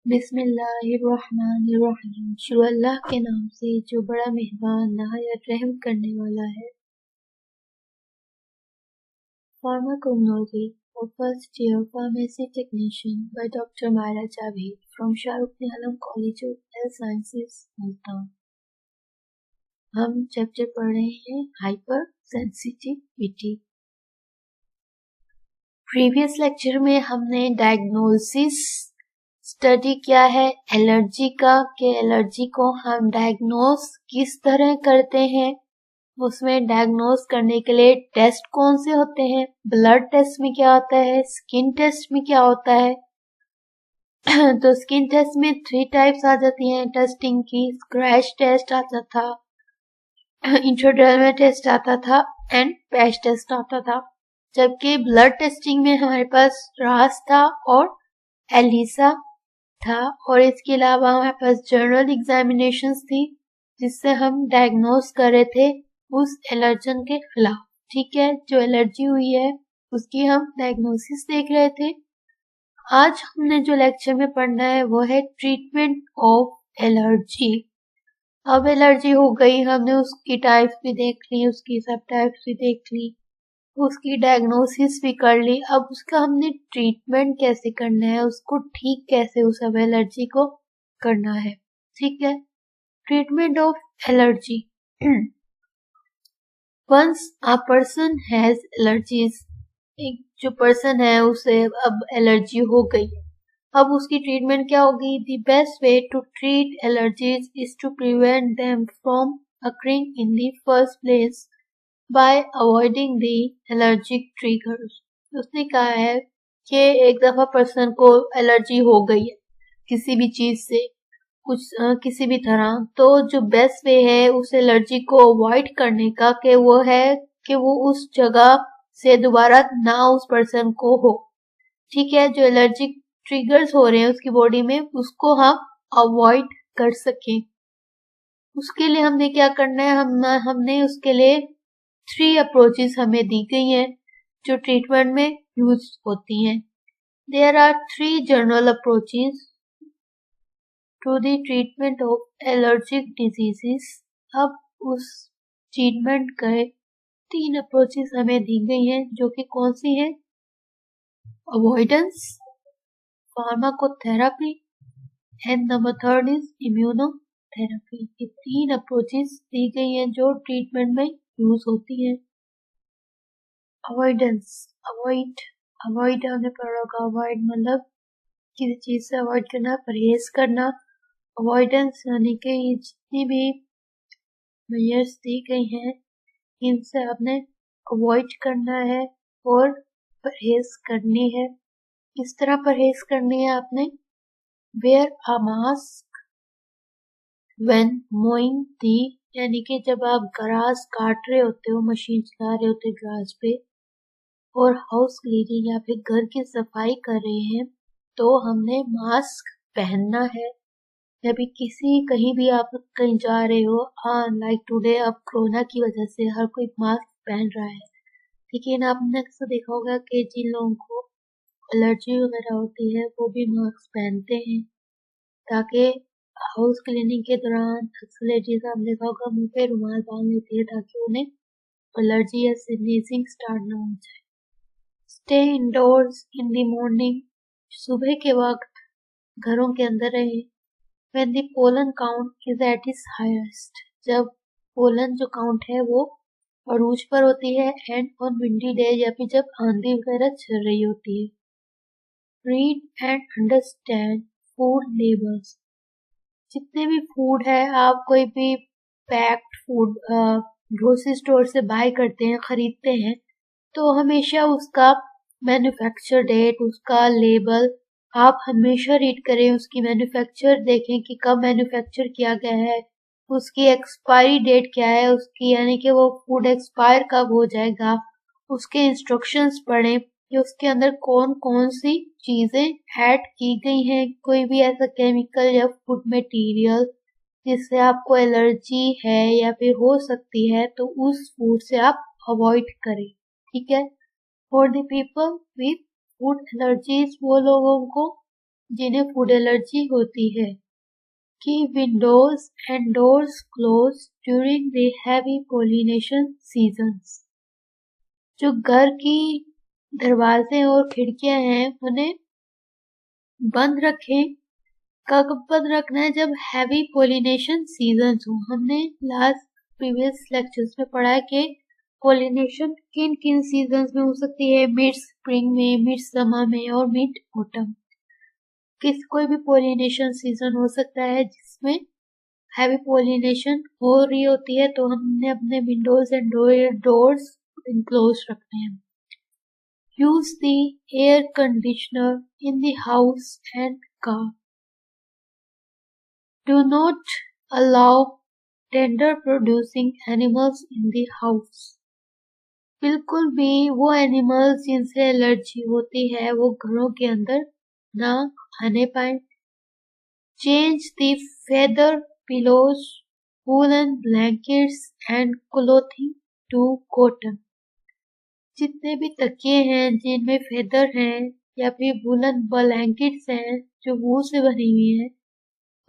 बिस्मिल्लाहिर्रहमानिर्रहीम। शुरू अल्लाह के नाम से जो बड़ा मेहरबान नहायत रहम करने वाला है। फार्माकोग्नोलॉजी और first year pharmacy technician by doctor Maira Javed from Shahrukh Alam college of health sciences Multan. हम चैप्टर पढ़ रहे हैं हाइपर सेंसिटिविटी। प्रीवियस लेक्चर में हमने डायग्नोसिस स्टडी क्या है एलर्जी का, कि एलर्जी को हम डायग्नोस किस तरह करते हैं, उसमें डायग्नोस करने के लिए टेस्ट कौन से होते हैं, ब्लड टेस्ट में क्या होता है, स्किन टेस्ट में क्या होता है। तो स्किन टेस्ट में 3 टाइप्स आ जाती हैं टेस्टिंग की। स्क्रैच टेस्ट आता था, इंट्राडर्मल टेस्ट आता था एंड पैच टेस्ट आता था। जबकि ब्लड टेस्टिंग में हमारे पास रास था और एलिसा था, और इसके अलावा हमारे पास जर्नल एग्जामिनेशंस थी जिससे हम डायग्नोस कर रहे थे उस एलर्जन के खिलाफ। ठीक है, जो एलर्जी हुई है उसकी हम डायग्नोसिस देख रहे थे। आज हमने जो लेक्चर में पढ़ना है वो है ट्रीटमेंट ऑफ एलर्जी। अब एलर्जी हो गई, हमने उसकी टाइप्स भी देख ली, उसकी सब टाइप्स भी देख ली, उसकी डायग्नोसिस भी कर ली। अब उसका हमने ट्रीटमेंट कैसे करना है, उसको ठीक कैसे उस सब एलर्जी को करना है। ठीक है, treatment of allergy. Once a person has allergies, एक जो पर्सन है उसे अब एलर्जी हो गई, अब उसकी ट्रीटमेंट क्या होगी। The best way to treat allergies is to prevent them from occurring in the first place by avoiding the allergic triggers। उसने कहा है कि एक दफा पर्सन को एलर्जी हो गई है किसी भी चीज से, कुछ किसी भी तरह, तो जो बेस्ट वे है उस एलर्जी को अवॉइड करने का कि वो है कि वो उस जगह से दोबारा ना उस पर्सन को हो। ठीक है, जो एलर्जिक ट्रिगर्स हो रहे हैं उसकी बॉडी में उसको हम अवॉइड कर सकें। उसके लिए हमने क्या करना है, हमने उसके लिए 3 अप्रोचेस हमें दी गई हैं जो ट्रीटमेंट में यूज होती हैं। There are 3 general approaches to the treatment of allergic diseases. अब उस ट्रीटमेंट के 3 अप्रोचेस हमें दी गई हैं जो कि कौन सी हैं, avoidance, pharmacotherapy and number 3 is immunotherapy. ये 3 अप्रोचेस दी गई हैं जो ट्रीटमेंट में यूज होती हैं। अवॉइडेंस, अवॉइड हमें पढ़ा होगा। अवॉइड मतलब किसी चीज से अवॉइड करना, परहेज करना। अवॉइडेंस यानी कि ये जितनी भी मेजर्स दी गई हैं इनसे आपने अवॉइड करना है और परहेज करनी है। किस तरह परहेज करनी है आपने, wear a mask when mowing दी, यानी कि जब आप ग्रास काट रहे होते हो, मशीन चला रहे होते ग्रास पे, और हाउस क्लीनिंग या फिर घर की सफाई कर रहे हैं तो हमने मास्क पहनना है। या भी कहीं भी आप कहीं जा रहे हो, लाइक टुडे अब कोरोना की वजह से हर कोई मास्क पहन रहा है, लेकिन आपने अक्सर देखा होगा कि जिन लोगों को एलर्जी वगैरह होती है वो भी मास्क पहनते हैं ताकि हाउस क्लीनिंग के दौरान अक्सर लेडीज आपने देखा होगा मुंह पे रुमाल बांध लेती है ताकि उन्हें एलर्जी या स्नीजिंग स्टार्ट ना हो जाए। Stay endorse in the morning, सुबह के वक्त घरों के अंदर रहे। When the pollen count is at its highest, जब पोलन जो काउंट है वो अरूज पर होती है, एंड ऑन विंडी डे या फिर जब आंधी वगैरह चल रही होती है। Read and understand food labels, जितने भी फूड है, आप कोई भी पैक्ड फूड ग्रोसरी स्टोर से बाय करते हैं, खरीदते हैं, तो हमेशा उसका मैन्युफैक्चर डेट, उसका लेबल आप हमेशा रीड करें। उसकी मैन्युफैक्चर देखें कि कब मैन्युफैक्चर किया गया है, उसकी एक्सपायरी डेट क्या है उसकी, यानी कि वो फूड एक्सपायर कब हो जाएगा। उसके इंस्ट्रक्शंस पढ़ें कि उसके अंदर कौन कौन सी चीजें ऐड की गई हैं, कोई भी ऐसा केमिकल या फूड मटेरियल जिससे आपको एलर्जी है या फिर हो सकती है तो उस फूड से आप अवॉइड करें। ठीक है, for the people with food allergies, वो लोगों को जिन्हें फूड एलर्जी होती है कि Windows and doors close during the heavy pollination seasons. जो घर की दरवाजे और खिड़कियां हैं उन्हें बंद रखें। कब बंद रखना है? जब हैवी पोलिनेशन सीजन्स हो। हमने लास्ट प्रीवियस लेक्चर्स में पढ़ा है कि पोलिनेशन किन किन सीजन्स में हो सकती है, मिड स्प्रिंग में, मिड समर में और मिड ऑटम। कोई भी पोलिनेशन सीजन हो सकता है जिसमें हैवी पोलिनेशन हो रही होती है, तो हमने अपने विंडोज एंड डोर्स इनक्लोज रखने हैं। Use the air conditioner in the house and car. Do not allow tender producing animals in the house. बिल्कुल भी वो एनिमल्स जिनसे एलर्जी होती है वो घरों के अंदर ना आने पाए। Change the feather pillows, woolen blankets and clothing to cotton. जितने भी तकिए हैं जिनमें फेदर हैं या फिर वुलन ब्लैंकेट्स हैं जो वूल से बनी हुई हैं,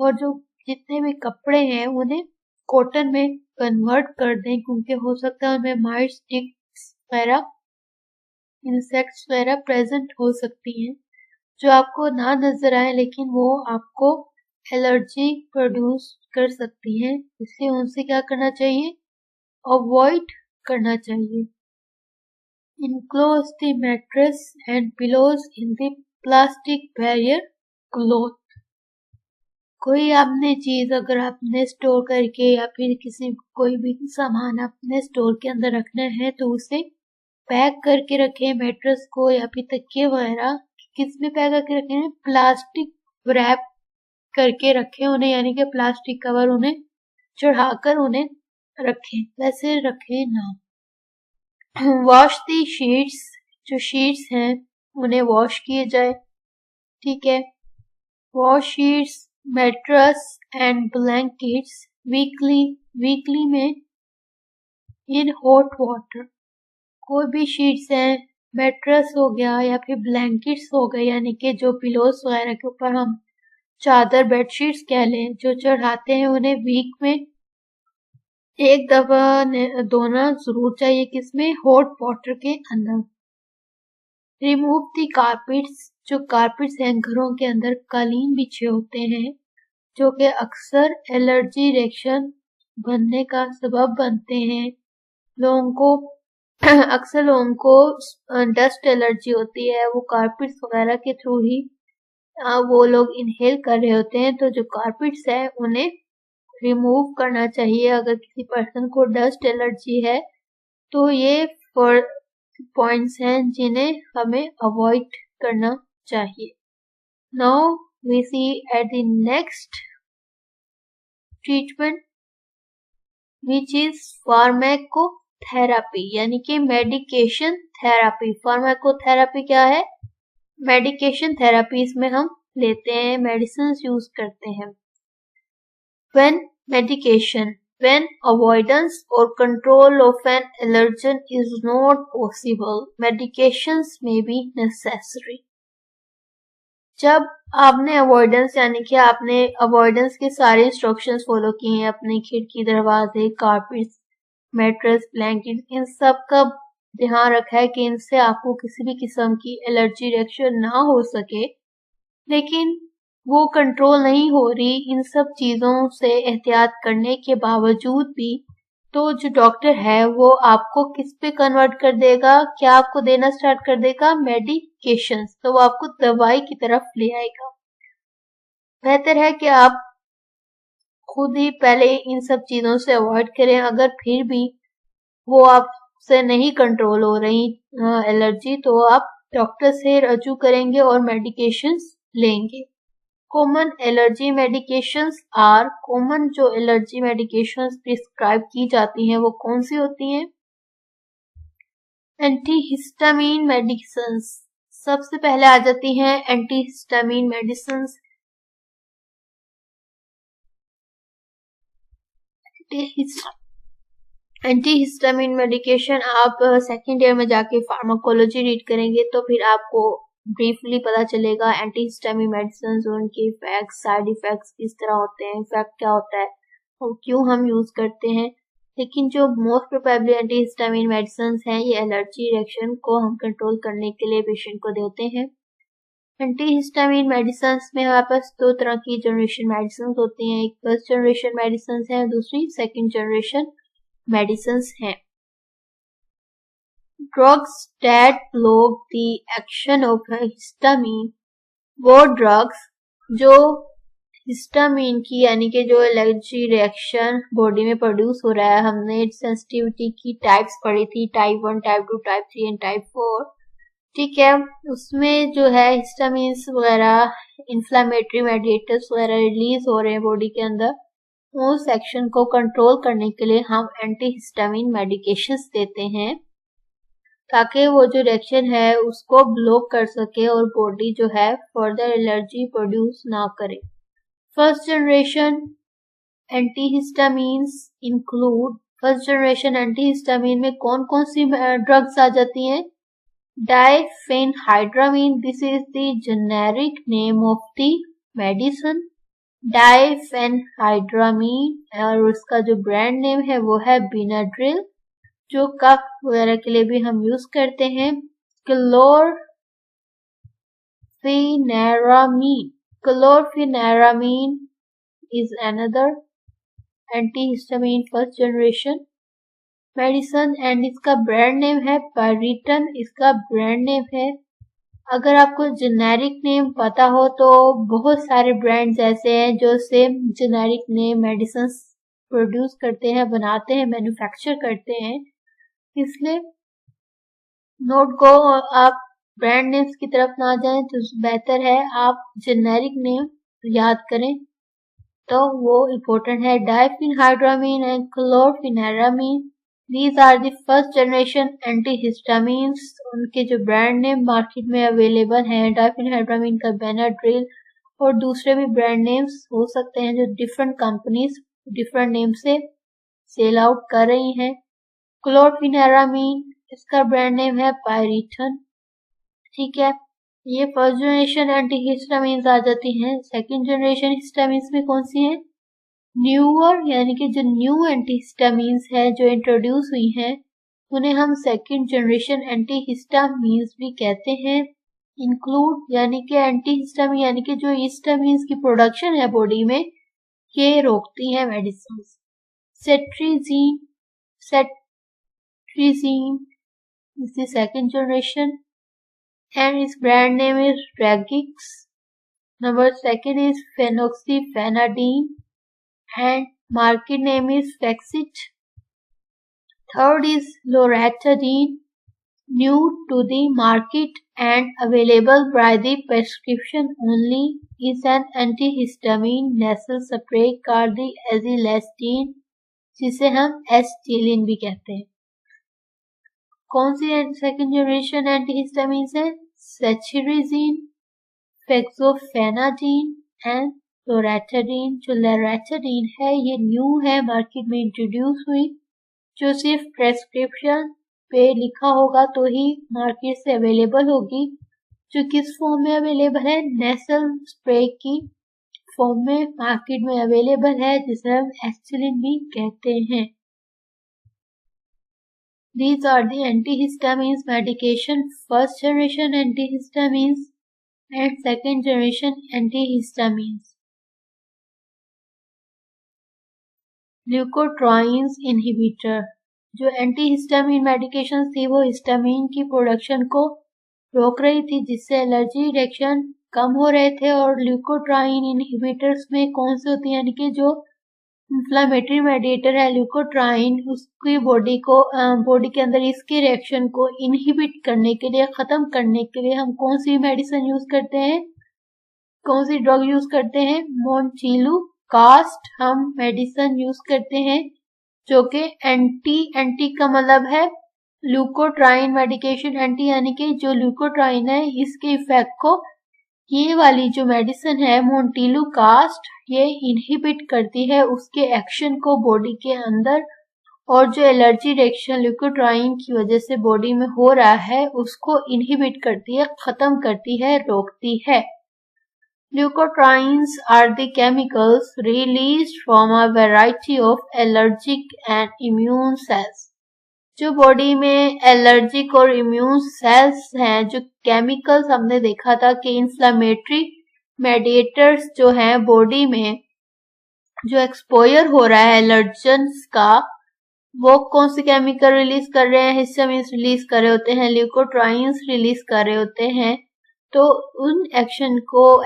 और जो जितने भी कपड़े हैं उन्हें कॉटन में कन्वर्ट कर दें, क्योंकि हो सकता है उनमें माइट्स, टिक्स वगैरह, इंसेक्ट्स वगैरह प्रेजेंट हो सकती हैं जो आपको ना नजर आए लेकिन वो आपको एलर्जी प्रोड्यूस कर सकती हैं। इसलिए उनसे क्या करना चाहिए? अवॉइड करना चाहिए। Enclose the mattress and pillows in the plastic barrier cloth. कोई आपने चीज अगर आपने स्टोर करके या फिर कोई भी सामान आपने स्टोर के अंदर रखना है तो उसे पैक करके रखें। मैट्रेस को या फिर तकिए वगैरह किस में पैक करके रखें? प्लास्टिक रैप करके रखें उन्हें, यानी कि प्लास्टिक कवर उन्हें चढ़ाकर उन्हें रखें, वैसे रखें ना। वॉश दी शीट्स। जो शीट्स हैं उन्हें वॉश किए जाए, ठीक है। Wash sheets, mattress and blankets weekly में इन हॉट वाटर। कोई भी शीट्स हैं, मैट्रेस हो गया या फिर ब्लैंकेट्स हो गए, यानी कि जो पिलोस वगैरह के ऊपर हम चादर बेडशीट्स कह लें जो चढ़ाते हैं, उन्हें वीक में एक दफा धोना जरूर चाहिए। किसमें? हॉट वाटर के अंदर। रिमूव दी कारपेट्स। जो कारपेट्स हैं घरों के अंदर कालीन बिछे होते हैं जो कि अक्सर एलर्जी रिएक्शन बनने का सबब बनते हैं। लोगों को अक्सर लोगों को डस्ट एलर्जी होती है, वो कारपेट्स वगैरह के थ्रू ही वो लोग इनहेल कर रहे होते हैं। तो जो कारपेट्स है उन्हें रिमूव करना चाहिए। अगर किसी पर्सन को डस्ट एलर्जी है तो ये पॉइंट्स हैं जिन्हें हमें अवॉइड करना चाहिए। Now we see at the next treatment which is pharmacotherapy, यानी कि मेडिकेशन थेरेपी। फार्माकोथेरेपी क्या है? Medication therapy. इसमें हम लेते हैं, मेडिसिन यूज करते हैं। When avoidance or control of an allergen is not possible, medications may be necessary. जब आपने अवॉइडेंस यानी कि आपने अवॉइडेंस के सारे इंस्ट्रक्शंस फॉलो किए हैं, अपने खिड़की, दरवाजे, कारपेट्स, मैट्रेस, ब्लैंकेट, इन सब का ध्यान रखा है कि इनसे आपको किसी भी किस्म की एलर्जी रिएक्शन ना हो सके, लेकिन वो कंट्रोल नहीं हो रही। इन सब चीज़ों से एहतियात करने के बावजूद भी तो जो डॉक्टर है वो आपको किस पे कन्वर्ट कर देगा? क्या आपको देना स्टार्ट कर देगा? मेडिकेशंस। तो वो आपको दवाई की तरफ ले आएगा। बेहतर है कि आप खुद ही पहले इन सब चीज़ों से अवॉइड करें। अगर फिर भी वो आपसे नहीं कंट्रोल हो रही एलर्जी, तो आप डॉक्टर से रजू करेंगे और मेडिकेशंस लेंगे। Common allergy medications are. Common जो एलर्जी मेडिकेशंस प्रिस्क्राइब की जाती हैं वो कौन सी होती हैं? एंटीहिस्टामिन मेडिसिन्स सबसे पहले आ जाती हैं। एंटीहिस्टामिन मेडिसिन्स एंटीहिस्टामिन मेडिकेशन आप सेकेंड ईयर में जाके फार्माकोलॉजी रीड करेंगे तो फिर आपको ब्रीफली पता चलेगा एंटीहिस्टामिन मेडिसिन और उनके इफेक्ट्स, साइड इफेक्ट्स किस तरह होते हैं, इफेक्ट क्या होता है और क्यों हम यूज करते हैं। लेकिन जो मोस्ट प्रोबेबली एंटीहिस्टामिन मेडिसिन हैं ये एलर्जी रिएक्शन को हम कंट्रोल करने के लिए पेशेंट को देते हैं। एंटीहिस्टामिन मेडिसिन में हमारे पास दो तरह की जनरेशन मेडिसिन होती हैं, एक फर्स्ट जनरेशन मेडिसिन है, दूसरी सेकेंड जनरेशन मेडिसिन हैं। Drugs that block the action of histamine, वो ड्रग्स जो हिस्टामिन की यानी कि जो एलर्जी रिएक्शन बॉडी में प्रोड्यूस हो रहा है, हमने सेंसिटिविटी की टाइप्स पढ़ी थी, type 1, type 2, type 3 and type 4, ठीक है। उसमें जो है हिस्टामिन्स वगैरह, इन्फ्लामेटरी मेडिएटर्स वगैरह रिलीज हो रहे हैं बॉडी के अंदर, उस एक्शन को कंट्रोल करने के लिए हम एंटीहिस्टामिन मेडिकेशंस देते हैं ताकि वो जो रिएक्शन है उसको ब्लॉक कर सके और बॉडी जो है फर्दर एलर्जी प्रोड्यूस ना करे। First generation antihistamines include, first generation antihistamine में कौन कौन सी ड्रग्स आ जाती हैं? Diphenhydramine, this is the generic name of the medicine. Diphenhydramine और उसका जो ब्रांड नेम है वो है बेनाड्रिल, जो कफ वगैरह के लिए भी हम यूज करते हैं। Chlorpheniramine is another antihistamine first generation medicine and इसका ब्रांड नेम है पायरिटन, इसका ब्रांड नेम है। अगर आपको जेनेरिक नेम पता हो तो बहुत सारे ब्रांड्स ऐसे हैं जो same generic name medicine produce करते हैं, बनाते हैं, मैन्युफैक्चर करते हैं, इसलिए नोट को आप ब्रांड नेम्स की तरफ ना जाएं तो बेहतर है आप जेनेरिक नेम याद करें, तो वो इम्पोर्टेंट है। Diphenhydramine and chlorpheniramine, these are the first generation antihistamines, उनके जो ब्रांड नेम मार्केट में अवेलेबल हैं, डाइफेनहाइड्रामिन का बेनाड्रिल और दूसरे भी ब्रांड नेम्स हो सकते हैं जो डिफरेंट कंपनीज डिफरेंट नेम से सेल आउट कर रही हैं। क्लोरफेनारामीन, इसका ब्रांड नेम है पायरिटन, ठीक है। ये फर्स्ट जनरेशन एंटीहिस्टामिन्स आ जाती हैं। सेकंड जनरेशन हिस्टामिन्स में कौन सी हैं? न्यूअर, यानी कि जो न्यू एंटीहिस्टामिन्स है जो इंट्रोड्यूस हुई हैं उन्हें हम सेकंड जनरेशन एंटीहिस्टामिन्स भी कहते हैं। इंक्लूड यानी कि एंटीहिस्टामिन यानी कि जो हिस्टामिन्स की प्रोडक्शन है बॉडी में ये रोकती हैं medicine. सेट्रिजीन is the second generation and its brand name is Regix. Number second is phenoxyphenadine and market name is Fexit. Third is loratadine, new to the market and available by the prescription only, is an antihistamine nasal spray called the azilastine, जिसे हम एस्टिलिन भी कहते हैं। कौन सी second generation antihistamines है? सेचिरिजीन, फेक्सोफेनाडीन and लोराटाडीन। जो लोराटाडीन है ये न्यू है, मार्केट में इंट्रोड्यूस हुई, जो सिर्फ प्रेस्क्रिप्शन पे लिखा होगा तो ही मार्केट से अवेलेबल होगी, जो किस फॉर्म में अवेलेबल है? नेसल स्प्रे की फॉर्म में मार्केट में अवेलेबल है, जिसे हम एस्टिलिन भी कहते हैं। These are the antihistamines medication, first generation antihistamines and second generation antihistamines. Leukotrienes inhibitor, जो एंटीहिस्टामिन मेडिकेशन थी वो हिस्टामिन की प्रोडक्शन को रोक रही थी जिससे एलर्जी रिएक्शन कम हो रहे थे। और ल्यूकोट्राइन इनहिबिटर्स में कौन से होती है, यानी कि जो इन्फ्लामेटरी मेडिएटर है ल्यूकोट्राइन, उसकी बॉडी के अंदर इसके रिएक्शन को इनहिबिट करने के लिए, खत्म करने के लिए हम कौन सी मेडिसिन यूज करते हैं, कौन सी ड्रग यूज करते हैं? मोन्टेलुकास्ट हम मेडिसिन यूज करते हैं, जो कि एंटी का मतलब है ल्यूकोट्राइन मेडिकेशन, एंटी यानी कि जो ल्यूकोट्राइन है इसके इफेक्ट को ये वाली जो मेडिसिन है मोन्टेलुकास्ट ये इनहिबिट करती है, उसके एक्शन को बॉडी के अंदर, और जो एलर्जी रिएक्शन ल्यूकोट्राइन की वजह से बॉडी में हो रहा है उसको इनहिबिट करती है, खत्म करती है, रोकती है। Leukotrienes are the chemicals released from a variety of allergic and immune cells. जो बॉडी में एलर्जिक और इम्यून सेल्स हैं, जो केमिकल्स हमने देखा था कि इन्फ्लामेटरी मेडिएटर्स जो हैं बॉडी में जो एक्सपोजर हो रहा है एलर्जेंस का, वो कौन से केमिकल रिलीज कर रहे हैं? हिस्टामिन्स रिलीज कर रहे होते हैं, ल्यूकोट्राइन्स रिलीज कर रहे होते हैं। तो उन एक्शन को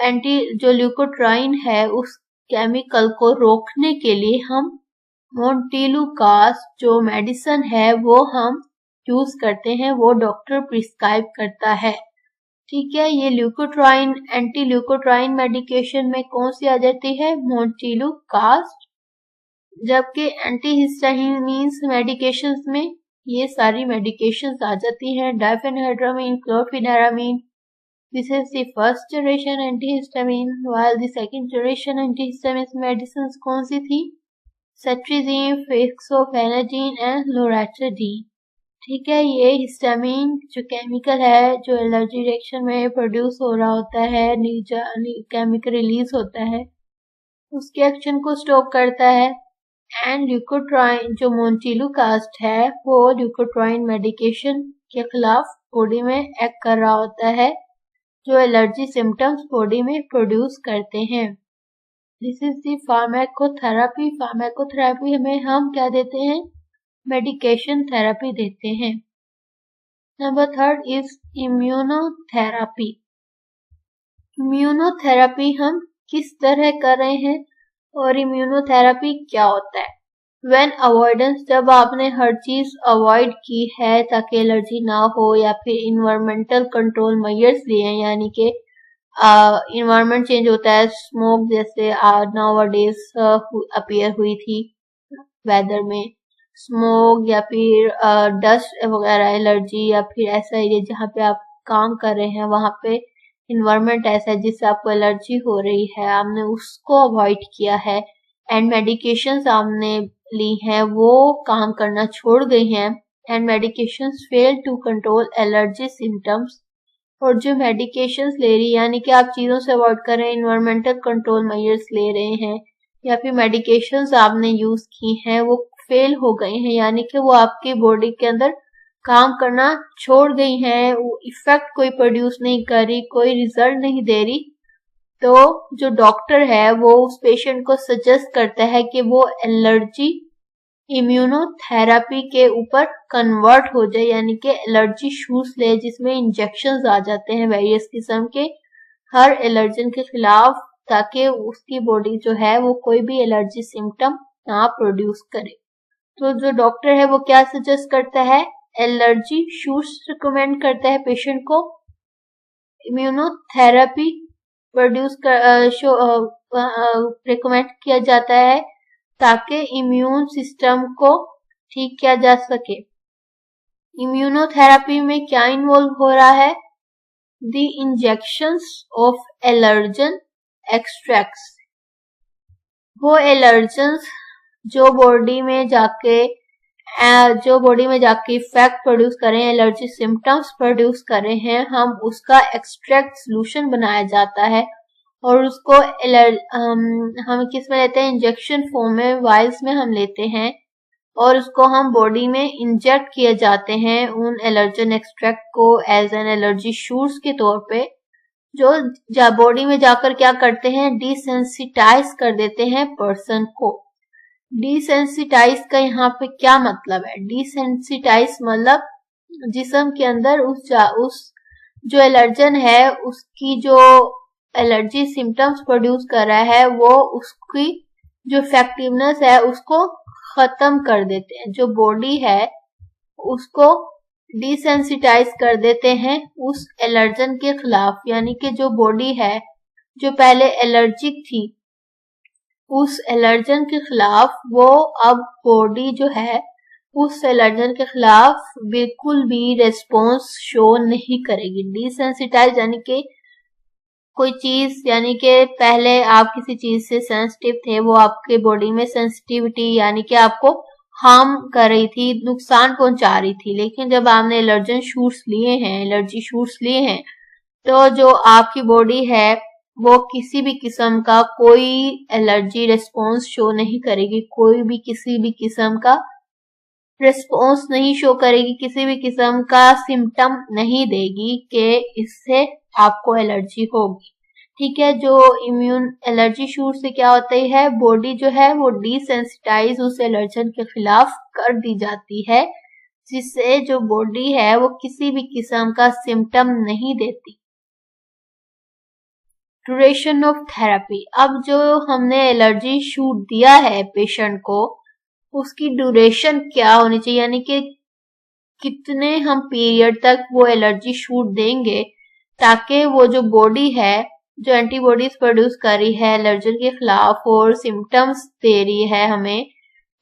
जो ल्यूकोट्राइन है उस केमिकल को रोकने के लिए हम मोन्टेलुकास्ट जो मेडिसिन है वो हम यूज करते हैं, वो डॉक्टर प्रिस्क्राइब करता है। ठीक है, ये ल्यूकोट्राइन एंटी ल्यूकोट्राइन मेडिकेशन में कौन सी आ जाती है? मोन्टेलुकास्ट। जबकि एंटीहिस्टामिन्स मेडिकेशंस में ये सारी मेडिकेशंस आ जाती हैं, डाइफेनहाइड्रामीन, क्लोरफेनारामीन। This is the first generation antihistamine, while the second generation antihistamine medicines कौन सी थी? Cetirizine, fexofenadine and loratadine। ठीक है, ये हिस्टामिन जो केमिकल है जो एलर्जी रिएक्शन में प्रोड्यूस हो रहा होता है, केमिकल रिलीज होता है, उसके एक्शन को स्टॉप करता है। एंड ल्यूकोट्राइन जो मोन्टेलुकास्ट है वो ल्यूकोट्राइन मेडिकेशन के खिलाफ बॉडी में एक्ट कर रहा होता है, जो एलर्जी सिम्टम्स बॉडी में प्रोड्यूस करते हैं। This is the pharmacotherapy. Pharmacotherapy में हम क्या देते हैं? मेडिकेशन थेरेपी देते हैं। Number third is immunotherapy. Immunotherapy हम किस तरह कर रहे हैं और इम्यूनोथेरेपी क्या होता है? व्हेन अवॉइडेंस, जब आपने हर चीज अवॉइड की है ताकि एलर्जी ना हो, या फिर इन्वायरमेंटल कंट्रोल मेजर्स लिए हैं, यानी कि इन्वायरमेंट चेंज होता है, स्मोक जैसे नाउअडेज अपीयर हुई थी वेदर में, स्मोक या फिर डस्ट वगैरह एलर्जी, या फिर ऐसा एरिया जहाँ पे आप काम कर रहे हैं वहां पे इन्वायरमेंट ऐसा है जिससे आपको एलर्जी हो रही है, आपने उसको अवॉइड किया है एंड मेडिकेशंस आपने ली हैं वो काम करना छोड़ गई हैं and medications fail to control allergy symptoms. और जो मेडिकेशंस ले रही यानी कि आप चीज़ों से अवॉइड कर रहे हैं, इन्वायरमेंटल कंट्रोल मेजर्स ले रहे हैं, या फिर मेडिकेशंस आपने यूज़ की हैं वो फेल हो गई हैं, यानी कि वो आपकी बॉडी के अंदर काम करना छोड़ गई हैं, वो इफेक्ट कोई प्रोड्यूस नहीं कर रही, कोई रिजल्ट नहीं दे रही, तो जो डॉक्टर है वो उस पेशेंट को सजेस्ट करता है कि वो एलर्जी इम्यूनोथेरेपी के ऊपर कन्वर्ट हो जाए, यानी कि एलर्जी शूज ले जिसमें इंजेक्शंस आ जाते हैं वेरियस किस्म के हर एलर्जन के खिलाफ, ताकि उसकी बॉडी जो है वो कोई भी एलर्जी सिम्टम ना प्रोड्यूस करे। तो जो डॉक्टर है वो क्या सजेस्ट करता है? एलर्जी शूज रिकमेंड करता है पेशेंट को। इम्यूनोथेरेपी प्रोड्यूस रिकमेंड किया जाता है ताकि इम्यून सिस्टम को ठीक किया जा सके। इम्यूनोथेरेपी में क्या इन्वॉल्व हो रहा है? The injections of allergen extracts, वो एलर्जन्स जो बॉडी में जाके इफेक्ट प्रोड्यूस करें, एलर्जी सिम्टम्स प्रोड्यूस करें हैं, हम उसका एक्सट्रैक्ट सोल्यूशन बनाया जाता है और उसको हम किस में लेते हैं? इंजेक्शन फॉर्म में, वाइल्स में हम लेते हैं और उसको हम बॉडी में इंजेक्ट किए जाते हैं उन एलर्जन एक्सट्रैक्ट को एज एन एलर्जी शूट्स के तौर पे, जो बॉडी में जाकर क्या करते हैं? डिसेंसिटाइज कर देते हैं पर्सन को। डिसेंसिटाइज का यहाँ पे क्या मतलब है? डिसेंसिटाइज मतलब जिस्म के अंदर उस जो एलर्जन है उसकी जो एलर्जी सिम्टम्स प्रोड्यूस कर रहा है वो उसकी जो इफेक्टिवनेस है उसको खत्म कर देते हैं, जो बॉडी है उसको डिसेंसिटाइज कर देते हैं उस एलर्जन के खिलाफ, यानी कि जो बॉडी है जो पहले एलर्जिक थी उस एलर्जन के खिलाफ वो अब बॉडी जो है उस एलर्जन के खिलाफ बिल्कुल भी रेस्पॉन्स शो नहीं करेगी। डिसेंसिटाइज यानी कि कोई चीज, यानी कि पहले आप किसी चीज से सेंसिटिव थे, वो आपके बॉडी में सेंसिटिविटी यानी कि आपको हार्म कर रही थी, नुकसान पहुंचा रही थी। लेकिन जब आपने एलर्जन शूट्स लिए हैं, एलर्जी शूट्स लिए हैं, तो जो आपकी बॉडी है वो किसी भी किस्म का कोई एलर्जी रिस्पॉन्स शो नहीं करेगी, कोई भी किसी भी किस्म का रिस्पॉन्स नहीं शो करेगी, किसी भी किस्म का सिम्टम नहीं देगी कि इससे आपको एलर्जी होगी। ठीक है, जो इम्यून एलर्जी शूट से क्या होता है, बॉडी जो है वो डिसेंसिटाइज उस एलर्जन के खिलाफ कर दी जाती है, जिससे जो बॉडी है वो किसी भी किस्म का सिम्टम नहीं देती। ड्यूरेशन ऑफ थेरेपी, अब जो हमने एलर्जी शूट दिया है पेशेंट को, उसकी ड्यूरेशन क्या होनी चाहिए, यानी कि कितने हम पीरियड तक वो एलर्जी शूट देंगे, ताकि वो जो बॉडी है जो एंटीबॉडीज प्रोड्यूस कर रही है एलर्जन के खिलाफ और सिम्टम्स दे रही है हमें,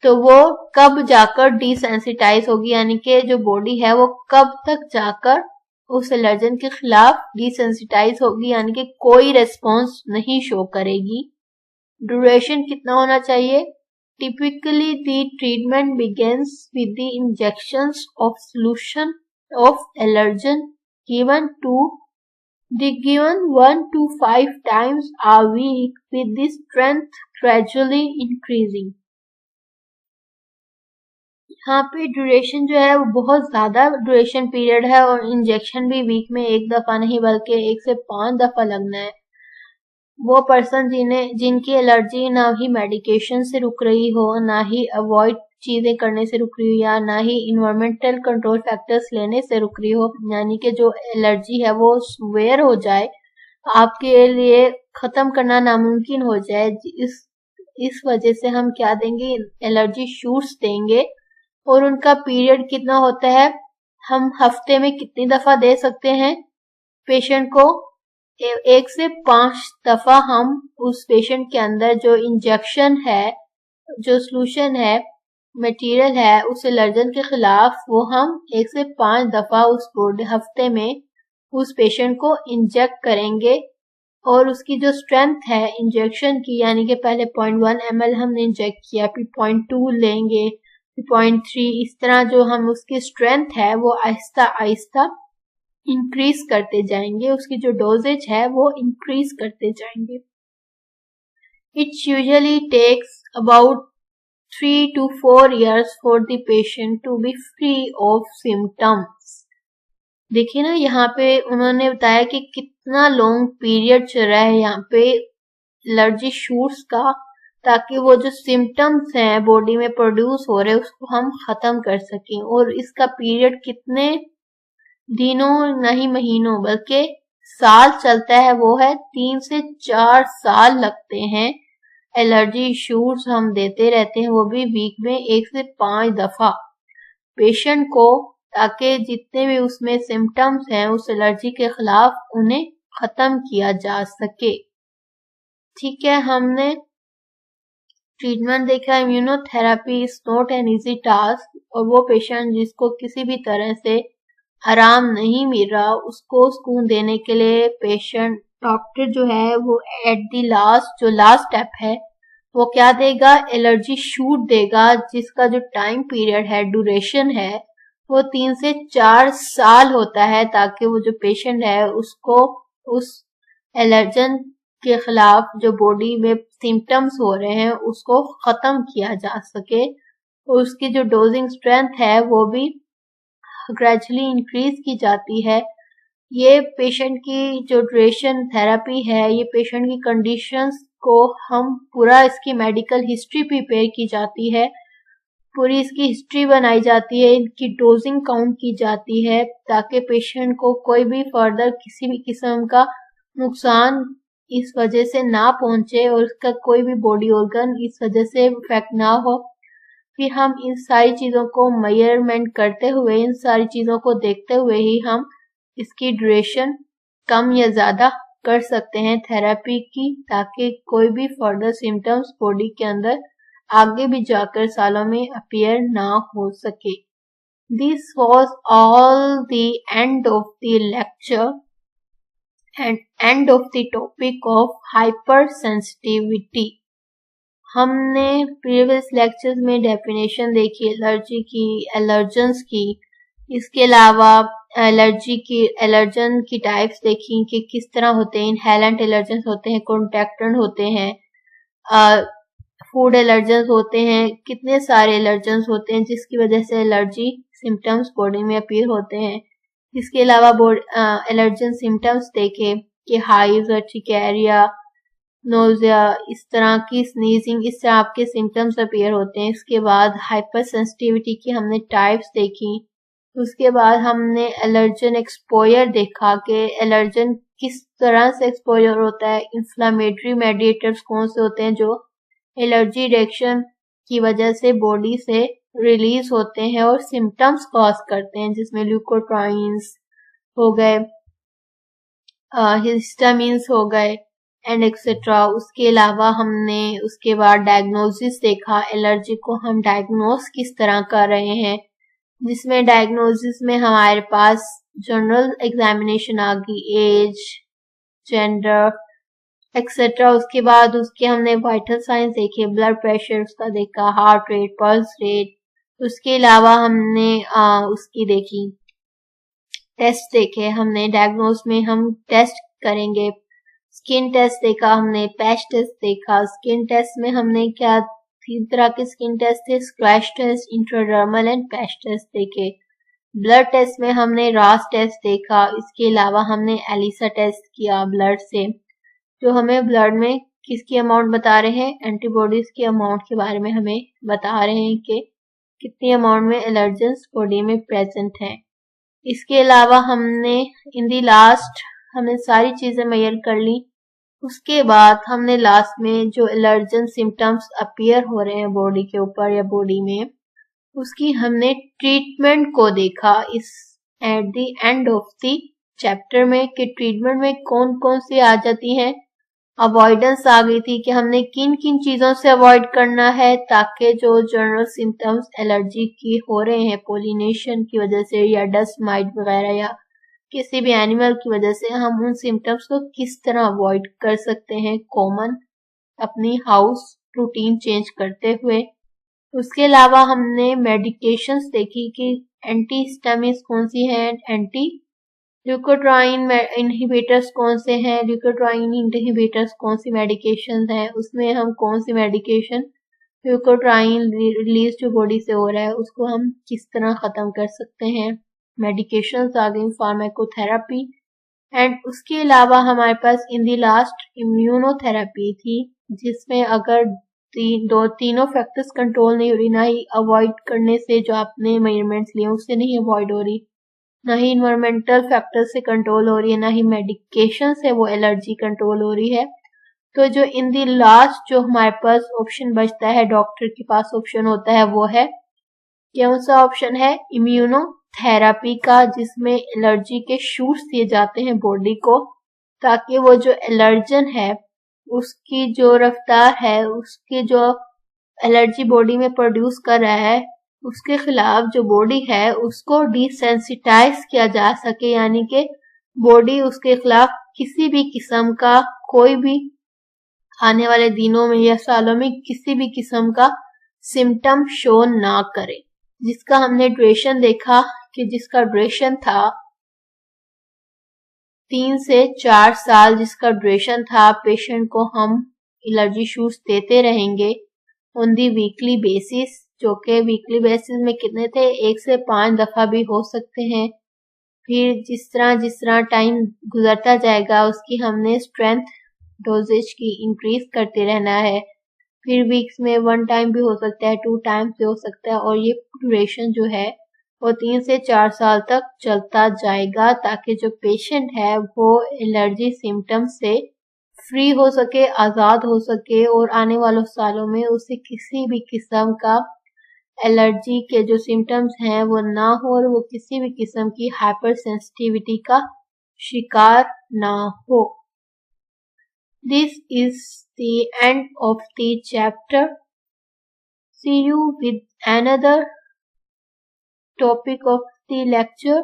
तो वो कब जाकर डिसेंसिटाइज होगी, यानी कि जो बॉडी है वो कब तक जाकर उस एलर्जन के खिलाफ डिसेंसिटाइज होगी, यानी कि कोई रेस्पॉन्स नहीं शो करेगी। ड्यूरेशन कितना होना चाहिए? Typically the treatment begins with the injections of solution of allergen given 1 to 5 times a week with the strength gradually increasing। यहाँ पे ड्यूरेशन जो है वो बहुत ज्यादा ड्यूरेशन पीरियड है और इंजेक्शन भी वीक में एक दफा नहीं बल्कि 1 से 5 दफा लगना है। वो पर्सन जिनकी एलर्जी ना ही मेडिकेशन से रुक रही हो, ना ही अवॉइड चीजें करने से रुक रही हो, या ना ही इन्वायरमेंटल कंट्रोल फैक्टर्स लेने से रुक रही हो, यानी कि जो एलर्जी है वो वेयर हो जाए, आपके लिए खत्म करना नामुमकिन हो जाए। इस वजह से हम क्या देंगे, एलर्जी शूट्स देंगे। और उनका पीरियड कितना होता है, हम हफ्ते में कितनी दफा दे सकते हैं पेशेंट को? 1 से 5 दफा हम उस पेशेंट के अंदर जो इंजेक्शन है, जो सोल्यूशन है, मटेरियल है उस एलर्जन के खिलाफ, वो हम 1 से 5 दफा उस हफ्ते में उस पेशेंट को इंजेक्ट करेंगे। और उसकी जो स्ट्रेंथ है इंजेक्शन की, यानी कि पहले 0.1 ml हमने इंजेक्ट किया, फिर 0.2 लेंगे, 0.3, इस तरह जो हम उसकी स्ट्रेंथ है वो आहिस्ता आहिस्ता इंक्रीज करते जाएंगे, उसकी जो डोजेज है वो इंक्रीज करते जाएंगे। It usually takes about 3 to 4 years for the patient to be free of symptoms। देखिए ना, यहाँ पे उन्होंने बताया कि कितना लॉन्ग पीरियड चल रहा है यहाँ पे एलर्जी शूट्स का, ताकि वो जो सिम्टम्स हैं बॉडी में प्रोड्यूस हो रहे हैं उसको हम खत्म कर सकें। और इसका पीरियड कितने दिनों नहीं महीनों बल्कि साल चलता है, वो है 3 से 4 साल लगते हैं। एलर्जी शूट्स हम देते रहते हैं, वो भी वीक में 1 से 5 दफा पेशेंट को, ताकि जितने भी उसमें सिम्टम्स हैं उस एलर्जी के खिलाफ उन्हें खत्म किया जा सके। ठीक है, हमने ट्रीटमेंट देखा। Immunotherapy is not an easy task, और वो पेशेंट जिसको किसी भी तरह से आराम नहीं मिल रहा, उसको सुकून देने के लिए पेशेंट डॉक्टर जो है वो एट द लास्ट, जो लास्ट स्टेप है, वो क्या देगा, एलर्जी शूट देगा, जिसका जो टाइम पीरियड है, ड्यूरेशन है, वो 3 से 4 साल होता है, ताकि वो जो पेशेंट है उसको उस एलर्जन के खिलाफ जो बॉडी में सिम्टम्स हो रहे हैं उसको खत्म किया जा सके। और उसकी जो डोजिंग स्ट्रेंथ है वो भी ग्रेजुअली इंक्रीज की जाती है। ये पेशेंट की जो ड्यूरेशन थेरेपी है, ये पेशेंट की कंडीशंस को हम पूरा इसकी मेडिकल हिस्ट्री प्रिपेयर की जाती है, पूरी इसकी हिस्ट्री बनाई जाती है, इनकी डोजिंग काउंट की जाती है, ताकि पेशेंट को कोई भी फर्दर किसी भी किस्म का नुकसान इस वजह से ना पहुंचे और उसका कोई भी बॉडी ऑर्गन इस वजह से इफेक्ट ना हो। फिर हम इन सारी चीज़ों को मेजरमेंट करते हुए, इन सारी चीज़ों को देखते हुए ही हम इसकी ड्यूरेशन कम या ज़्यादा कर सकते हैं थेरेपी की, ताकि कोई भी फर्दर सिम्टम्स बॉडी के अंदर आगे भी जाकर सालों में अपीयर ना हो सके। This was all the end of the lecture and end of the topic of hypersensitivity। हमने प्रीवियस लेक्चर्स में डेफिनेशन देखी एलर्जी की, एलर्जेंस की। इसके अलावा एलर्जन की टाइप्स देखी कि किस तरह होते हैं। इनहेलेंट एलर्जेंस होते हैं, कॉन्टैक्टेंट होते हैं, फूड एलर्जेंस होते हैं, कितने सारे एलर्जेंस होते हैं जिसकी वजह से एलर्जी सिम्टम्स बॉडी में अपीयर होते हैं। इसके अलावा एलर्जन सिम्टम्स देखे कि हाइज, अर्टिकेरिया, नोजिया, इस तरह की स्नीजिंग, इस तरह आपके सिम्टम्स अपीयर होते हैं। इसके बाद हाइपर सेंसिटिविटी की हमने टाइप्स देखी। उसके बाद हमने एलर्जन एक्सपोजर देखा कि एलर्जन किस तरह से एक्सपोजर होता है। इन्फ्लामेटरी मेडिएटर्स कौन से होते हैं जो एलर्जी रिएक्शन की वजह से बॉडी से रिलीज होते हैं और सिम्टम्स कॉज करते हैं, जिसमें ल्यूकोट्राइन्स हो गए, हिस्टामिन्स हो गए एंड एक्सेट्रा। उसके अलावा हमने उसके बाद डायग्नोसिस देखा, एलर्जी को हम डायग्नोस किस तरह कर रहे हैं, जिसमें डायग्नोसिस में हमारे पास जनरल एग्जामिनेशन आ गई, एज, जेंडर एक्सेट्रा। उसके बाद उसके हमने वाइटल साइंस देखे, ब्लड प्रेशर उसका देखा, हार्ट रेट, पल्स रेट। उसके अलावा हमने उसकी देखी टेस्ट देखे, हमने डायग्नोस में हम टेस्ट करेंगे। स्किन टेस्ट देखा हमने, पैच टेस्ट देखा। स्किन टेस्ट में हमने क्या 3 तरह के स्किन टेस्ट थे, scratch test, intradermal and patch test देखे। ब्लड टेस्ट में हमने रास टेस्ट देखा। इसके अलावा हमने एलिसा टेस्ट किया ब्लड से, जो हमें ब्लड में किसकी अमाउंट बता रहे हैं, एंटीबॉडीज की अमाउंट के बारे में हमें बता रहे हैं कि कितनी अमाउंट में एलर्जेंस बॉडी में प्रेजेंट है। इसके अलावा हमने इन दी लास्ट हमने सारी चीजें मेजर कर ली। उसके बाद हमने लास्ट में जो एलर्जन सिम्टम्स अपीयर हो रहे हैं बॉडी के ऊपर या बॉडी में, उसकी हमने ट्रीटमेंट को देखा इस at the end of the chapter में कि ट्रीटमेंट में कौन कौन सी आ जाती हैं। अवॉइडेंस आ गई थी कि हमने किन किन चीजों से अवॉइड करना है ताकि जो जनरल सिम्टम्स एलर्जी की हो रहे हैं पोलिनेशन की वजह से या डस्ट माइट वगैरह या किसी भी एनिमल की वजह से, हम उन सिम्टम्स को किस तरह अवॉइड कर सकते हैं कॉमन अपनी हाउस रूटीन चेंज करते हुए। उसके अलावा हमने मेडिकेशंस देखी कि एंटी हिस्टामिन्स कौन सी हैं, एंटी ल्यूकोट्राइन इनहिबिटर्स कौन से हैं, ल्यूकोट्राइन इनहिबिटर्स कौन सी मेडिकेशन हैं, उसमें हम कौन सी मेडिकेशन ल्यूकोट्राइन रिलीज जो बॉडी से हो रहा है उसको हम किस तरह ख़त्म कर सकते हैं। मेडिकेशंस आ गई, फार्माकोथेरेपी। एंड उसके अलावा हमारे पास इन दी लास्ट इम्यूनोथेरेपी थी, जिसमें अगर तीनों फैक्टर्स कंट्रोल नहीं हो रही, ना ही अवॉइड करने से जो आपने मेजरमेंट्स लिए उससे नहीं अवॉइड हो रही, ना ही इन्वायरमेंटल फैक्टर से कंट्रोल हो रही है, ना ही मेडिकेशन से वो एलर्जी कंट्रोल हो रही है, तो जो इन दी लास्ट जो हमारे पास ऑप्शन बचता है, डॉक्टर के पास ऑप्शन होता है, वो है कौन सा ऑप्शन है, इम्यूनोथेरेपी का, जिसमें एलर्जी के शूट्स दिए जाते हैं बॉडी को ताकि वो जो एलर्जन है उसकी जो रफ्तार है, उसकी जो एलर्जी बॉडी में प्रोड्यूस कर रहा है उसके खिलाफ जो बॉडी है उसको डिसेंसिटाइज किया जा सके, यानी कि बॉडी उसके खिलाफ किसी भी किस्म का कोई भी आने वाले दिनों में या सालों में किसी भी किस्म का सिम्टम शो ना करे। जिसका हमने ड्यूरेशन देखा कि जिसका ड्यूरेशन था 3 से 4 साल, जिसका ड्यूरेशन था पेशेंट को हम एलर्जी शूट्स देते रहेंगे ऑन दी वीकली बेसिस, जो कि वीकली बेसिस में कितने थे, 1 से 5 दफ़ा भी हो सकते हैं। फिर जिस तरह टाइम गुजरता जाएगा उसकी हमने स्ट्रेंथ डोजेज की इंक्रीज करते रहना है। फिर वीक्स में 1 टाइम भी हो सकता है, 2 टाइम्स भी हो सकता है, और ये ड्यूरेशन जो है वो 3 से 4 साल तक चलता जाएगा ताकि जो पेशेंट है वो एलर्जी सिम्टम से फ्री हो सके, आज़ाद हो सके और आने वालों सालों में उसे किसी भी किस्म का एलर्जी के जो सिम्टम्स हैं वो ना हो और वो किसी भी किस्म की हाइपर सेंसिटिविटी का शिकार ना हो। This is the end of the chapter. See you with another topic of the lecture.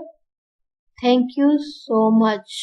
Thank you so much.